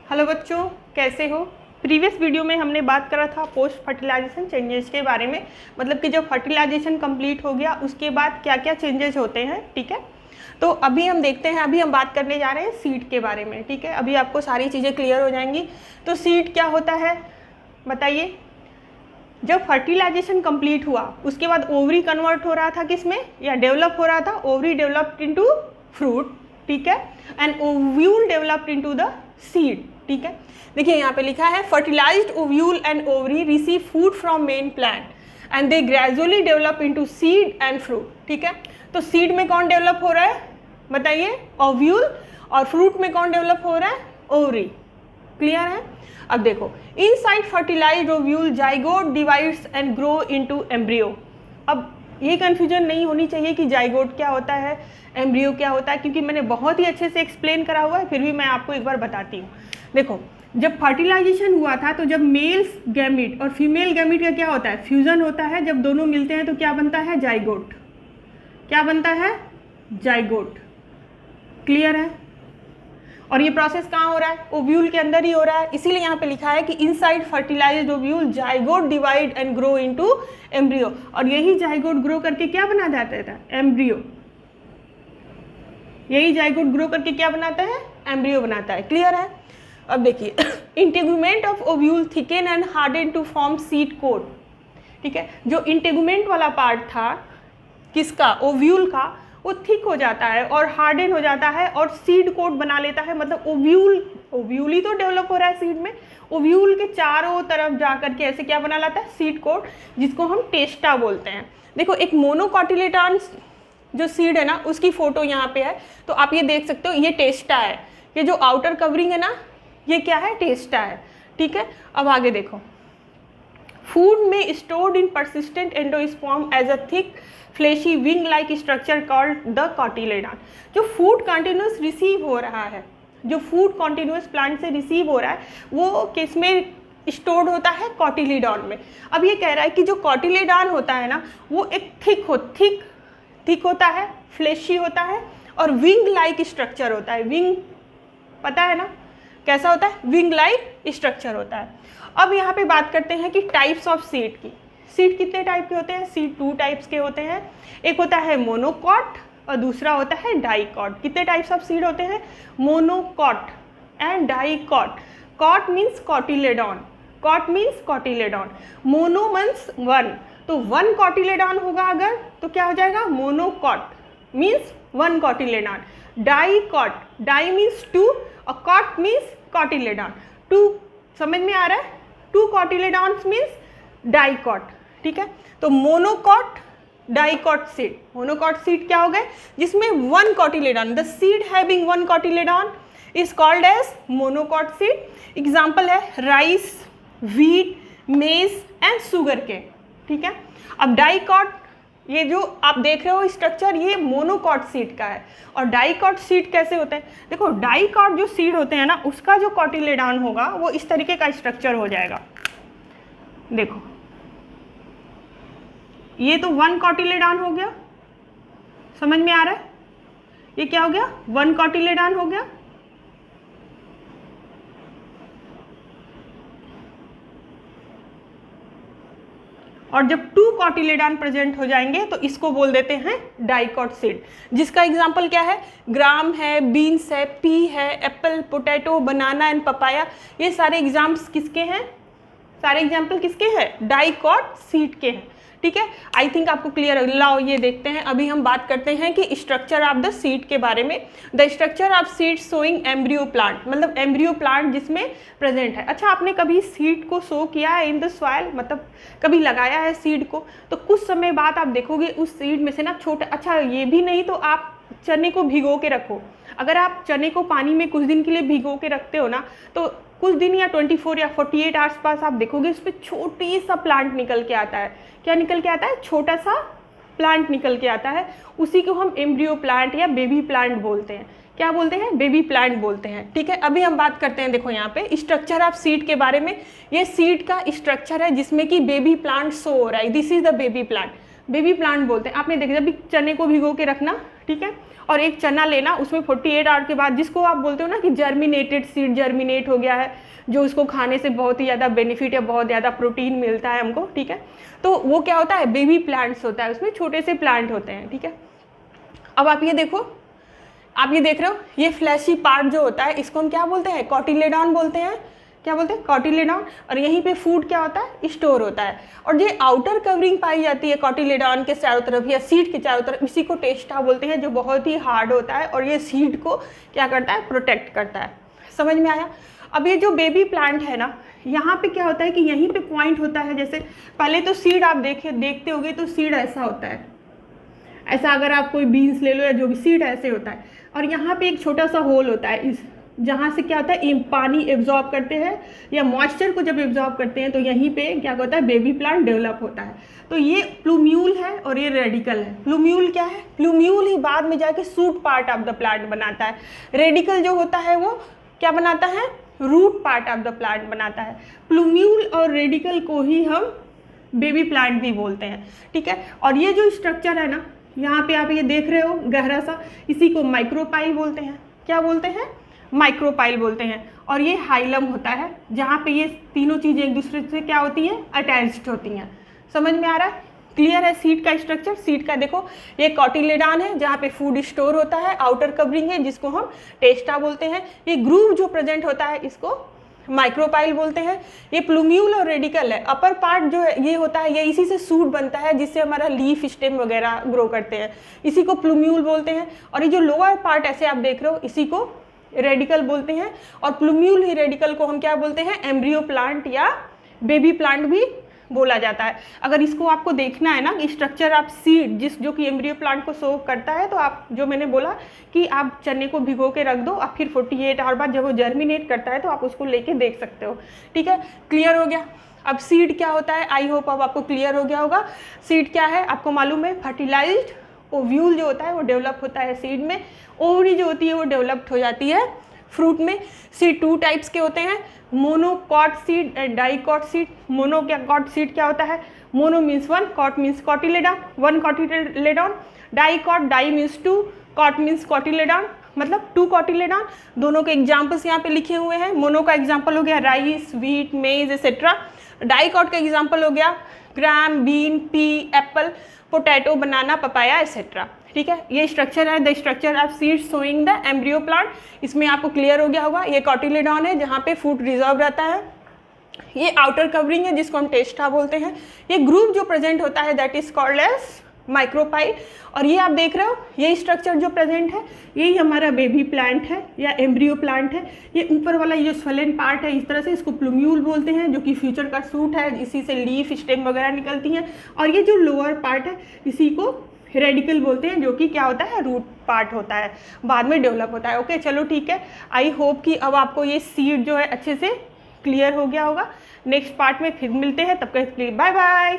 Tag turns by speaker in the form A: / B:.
A: Hello बच्चों, कैसे हो। प्रीवियस वीडियो में हमने बात करा था पोस्ट फर्टिलाइजेशन चेंजेस के बारे में, मतलब कि जब फर्टिलाइजेशन कंप्लीट हो गया उसके बाद क्या क्या चेंजेस होते हैं। ठीक है, तो अभी हम देखते हैं, अभी हम बात करने जा रहे हैं सीड के बारे में। ठीक है, अभी आपको सारी चीज़ें क्लियर हो जाएंगी। तो सीड क्या होता है बताइए। जब फर्टिलाइजेशन कंप्लीट हुआ उसके बाद ओवरी कन्वर्ट हो रहा था किसमें, या डेवलप हो रहा था, ओवरी डेवलप्ड इनटू फ्रूट। ठीक है, and ovule developed into the seed. ठीक है, देखिए यहाँ पे लिखा है fertilised ovule and ovary receive food from main plant and they gradually develop into seed and fruit. ठीक है, तो सीड में कौन डेवलप हो रहा है बताइए, ओव्यूल, और फ्रूट में कौन डेवलप हो रहा है, ओवरी। क्लियर है। अब देखो, inside fertilised ovule zygote divides and grow into embryo. अब ये कन्फ्यूजन नहीं होनी चाहिए कि जाइगोट क्या होता है, एम्ब्रियो क्या होता है, क्योंकि मैंने बहुत ही अच्छे से एक्सप्लेन करा हुआ है, फिर भी मैं आपको एक बार बताती हूँ। देखो, जब फर्टिलाइजेशन हुआ था तो जब मेल गैमीट और फीमेल गैमीट का क्या होता है, फ्यूजन होता है। जब दोनों मिलते हैं तो क्या बनता है, जाइगोट। क्या बनता है, जाइगोट। क्लियर है। और ये प्रोसेस कहाँ हो रहा है, ओव्यूल के अंदर ही हो रहा है। इसीलिए यहाँ पे लिखा है कि inside fertilised ovule zygote divide and grow into embryo. और यही जाइगोट ग्रो करके क्या बना जाता था, एम्ब्रियो। यही जाइगोट ग्रो करके क्या बनाता है, एम्ब्रियो बनाता है। क्लियर है। अब देखिए, integument of ovule thicken and harden to form seed coat. ठीक है, जो इंटेगुमेंट वाला पार्ट था किसका, ओव्यूल का, वो थिक हो जाता है और हार्डन हो जाता है और सीड कोट बना लेता है। मतलब ओव्यूल ही तो डेवलप हो रहा है सीड में, ओव्यूल के चारों तरफ जा करके ऐसे क्या बना लाता है, सीड कोट, जिसको हम टेस्टा बोलते हैं। देखो, एक मोनोकॉटिलेडॉन्स जो सीड है ना, उसकी फोटो यहाँ पे है, तो आप ये देख सकते हो, ये टेस्टा है। ये जो आउटर कवरिंग है ना, ये क्या है, टेस्टा है। ठीक है, अब आगे देखो, फूड में stored in persistent endosperm as a thick fleshy wing like structure called the cotyledon. जो फूड कंटिन्यूस रिसीव हो रहा है, जो फूड कंटिन्यूस प्लांट से रिसीव हो रहा है, वो किस में स्टोर्ड होता है, कॉटिलेडॉन में। अब ये कह रहा है कि जो कॉटिलेडॉन होता है ना, वो एक थिक होता है, फ्लेशी होता है और विंग लाइक स्ट्रक्चर होता है। विंग पता है ना कैसा होता है, विंग लाइक स्ट्रक्चर होता है। अब यहाँ पे बात करते हैं कि टाइप्स ऑफ सीड की। सीड कितने टाइप के होते हैं, सीड 2 टाइप्स के होते हैं। एक होता है मोनोकॉट और दूसरा होता है डाइकॉट। कितने टाइप्स ऑफ सीड होते हैं, monocot and dicot. Cot means cotyledon, cot means cotyledon, mono means 1, तो 1 कॉटिलेडॉन होगा अगर, तो क्या हो जाएगा, monocot means 1 cotyledon. Dicot, di means 2 और कॉट मीन्स कॉटिलेडॉन। 2 समझ में आ रहा है, 2 कॉटिलेडॉन्स मीन्स डाइकॉट। ठीक है, तो monocot dicot seed. Monocot seed क्या हो गए, जिसमें 1 cotyledon, the seed having 1 cotyledon is called as monocot seed. Example है rice, wheat, maize and sugar cane. ठीक है, अब डाइकॉट, ये जो आप देख रहे हो स्ट्रक्चर, ये मोनोकॉट सीड का है। और डाइकॉट सीड कैसे होते हैं, देखो, डाइकॉट जो सीड होते हैं ना, उसका जो कॉटिलेडॉन होगा वो इस तरीके का स्ट्रक्चर हो जाएगा। देखो, ये तो 1 कॉटिलेडॉन हो गया, समझ में आ रहा है, ये क्या हो गया, 1 कॉटिलेडॉन हो गया। और जब 2 कॉटिलेडॉन प्रेजेंट हो जाएंगे तो इसको बोल देते हैं डाइकॉट सीड, जिसका एग्जांपल क्या है, ग्राम है, बीन्स है, पी है, Apple, potato, banana and papaya. ये सारे एग्जाम्स किसके हैं, सारे एग्जाम्पल किसके हैं, डाइकॉट सीड के हैं। ठीक है, आई थिंक आपको क्लियर है। लाओ ये देखते हैं, अभी हम बात करते हैं कि स्ट्रक्चर ऑफ द सीड के बारे में। The structure of seed showing embryo plant, मतलब एम्ब्रियो प्लांट जिसमें प्रेजेंट है। अच्छा, आपने कभी सीड को सो किया है इन द सॉइल, मतलब कभी लगाया है सीड को, तो कुछ समय बाद आप देखोगे उस सीड में से ना छोटा, अच्छा ये भी नहीं तो आप चने को भिगो के रखो। अगर आप चने को पानी में कुछ दिन के लिए भिगो के रखते हो ना, तो कुछ दिन या 24 या 48 आवर्स पास आप देखोगे उस पर छोटी सा प्लांट निकल के आता है। क्या निकल के आता है, छोटा सा प्लांट निकल के आता है। उसी को हम एम्ब्रियो प्लांट या बेबी प्लांट बोलते हैं। क्या बोलते हैं, बेबी प्लांट बोलते हैं। ठीक है, अभी हम बात करते हैं, देखो यहाँ पे स्ट्रक्चर ऑफ सीड के बारे में। ये सीड का स्ट्रक्चर है जिसमें कि बेबी प्लांट शो हो रहा है। This is the baby plant, baby plant बोलते हैं। आपने देखा जब भी चने को भिगो के रखना, ठीक है, और एक चना लेना, उसमें 48 आवर के बाद, जिसको आप बोलते हो ना कि जर्मिनेटेड सीड जर्मिनेट हो गया है, जो उसको खाने से बहुत ही ज़्यादा बेनिफिट है, बहुत ज़्यादा प्रोटीन मिलता है हमको, ठीक है। तो वो क्या होता है, बेबी प्लांट्स होता है, उसमें छोटे से प्लांट होते हैं, ठीक है। अब आप ये देखो, आप ये देख रहे हो, ये फ्लैशी पार्ट जो होता है इसको हम क्या बोलते हैं, कॉटिलेडॉन बोलते हैं। क्या बोलते हैं, कॉटिलेडॉन। और यहीं पे फूड क्या होता है, स्टोर होता है। और ये आउटर कवरिंग पाई जाती है कॉटिलेडॉन के चारों तरफ या सीड के चारों तरफ, इसी को टेस्टा बोलते हैं, जो बहुत ही हार्ड होता है और ये सीड को क्या करता है, प्रोटेक्ट करता है। समझ में आया। अब ये जो बेबी प्लांट है ना, यहाँ पे क्या होता है कि यहीं पे पॉइंट होता है, जैसे पहले तो सीड आप देखते होगे तो सीड ऐसा होता है, ऐसा अगर आप कोई बीन्स ले लो या जो भी, सीड ऐसे होता है। और यहाँ पे एक छोटा सा होल होता है, इस जहाँ से क्या होता है, पानी एब्जॉर्ब करते हैं या मॉइस्चर को जब एब्जॉर्ब करते हैं तो यहीं पे क्या होता है, बेबी प्लांट डेवलप होता है। तो ये प्लूम्यूल है और ये रेडिकल है। प्लूम्यूल क्या है, प्लूम्यूल ही बाद में जाके suit part of the plant बनाता है। रेडिकल जो होता है वो क्या बनाता है, root part of the plant बनाता है। प्लूम्यूल और रेडिकल को ही हम बेबी प्लांट भी बोलते हैं, ठीक है। और ये जो स्ट्रक्चर है ना, यहाँ पे आप ये देख रहे हो गहरा सा, इसी को माइक्रोपाइल बोलते हैं। क्या बोलते हैं, माइक्रोपाइल बोलते हैं। और ये हाइलम होता है, जहाँ पे ये तीनों चीज़ें एक दूसरे से क्या होती हैं, अटैच्ड होती हैं। समझ में आ रहा है, क्लियर है। सीड का स्ट्रक्चर, सीड का देखो, ये कॉटिलेडॉन है जहाँ पे फूड स्टोर होता है, आउटर कवरिंग है जिसको हम टेस्टा बोलते हैं। ये ग्रूव जो प्रेजेंट होता है इसको माइक्रोपाइल बोलते हैं। ये प्लूम्यूल और रेडिकल है। अपर पार्ट जो है ये होता है, ये इसी से सूट बनता है जिससे हमारा लीफ स्टेम वगैरह ग्रो करते हैं, इसी को प्लूम्यूल बोलते हैं। और ये जो लोअर पार्ट ऐसे आप देख रहे हो, इसी को रेडिकल बोलते हैं। और प्लूम्यूल ही रेडिकल को हम क्या बोलते हैं, एम्ब्रियो प्लांट या बेबी प्लांट भी बोला जाता है। अगर इसको आपको देखना है ना कि स्ट्रक्चर आप सीड जो कि एम्ब्रियो प्लांट को शो करता है, तो आप जो मैंने बोला कि आप चने को भिगो के रख दो और फिर 48 आवर बाद जब वो जर्मिनेट करता है तो आप उसको लेके देख सकते हो, ठीक है। क्लियर हो गया। अब सीड क्या होता है, आई होप अब आपको क्लियर हो गया होगा। सीड क्या है आपको मालूम है, फर्टिलाइज्ड ओव्यूल जो होता है वो डेवलप होता है सीड में। ओवरी जो होती है वो डेवलप्ड हो जाती है फ्रूट में। सीड 2 टाइप्स के होते हैं, monocot seed and dicot seed. Mono क्या कॉट सीड क्या होता है, mono means 1, cot means cotyledon, 1 cotyledon. Dicot, di means 2, cot means cotyledon, मतलब 2 कॉटिलेडॉन। दोनों के एग्जाम्पल्स यहाँ पे लिखे हुए हैं। मोनो का एग्जाम्पल हो गया rice, wheat, maize etcetera. Dicot का एग्जाम्पल हो गया gram, bean, pea, apple, potato, banana, papaya etcetera, ठीक है। ये स्ट्रक्चर है, the structure of seed showing the embryo plant. इसमें आपको क्लियर हो गया होगा। ये कॉटिलेडॉन है जहाँ पे फूड रिजर्व रहता है। ये आउटर कवरिंग है जिसको हम टेस्टा बोलते हैं। ये ग्रुप जो प्रेजेंट होता है that is called as micropyle. और ये आप देख रहे हो, ये स्ट्रक्चर जो प्रेजेंट है यही हमारा बेबी प्लांट है या एम्ब्रियो प्लांट है। ये ऊपर वाला ये जो स्वेलन पार्ट है इस तरह से, इसको प्लूम्यूल बोलते हैं, जो कि फ्यूचर का सूट है, इसी से लीफ स्टेम वगैरह निकलती हैं। और ये जो लोअर पार्ट है इसी को रेडिकल बोलते हैं, जो कि क्या होता है, रूट पार्ट होता है, बाद में डेवलप होता है। ओके, चलो ठीक है। आई होप कि अब आपको ये सीड जो है अच्छे से क्लियर हो गया होगा। नेक्स्ट पार्ट में फिर मिलते हैं, तब तक के लिए बाय बाय।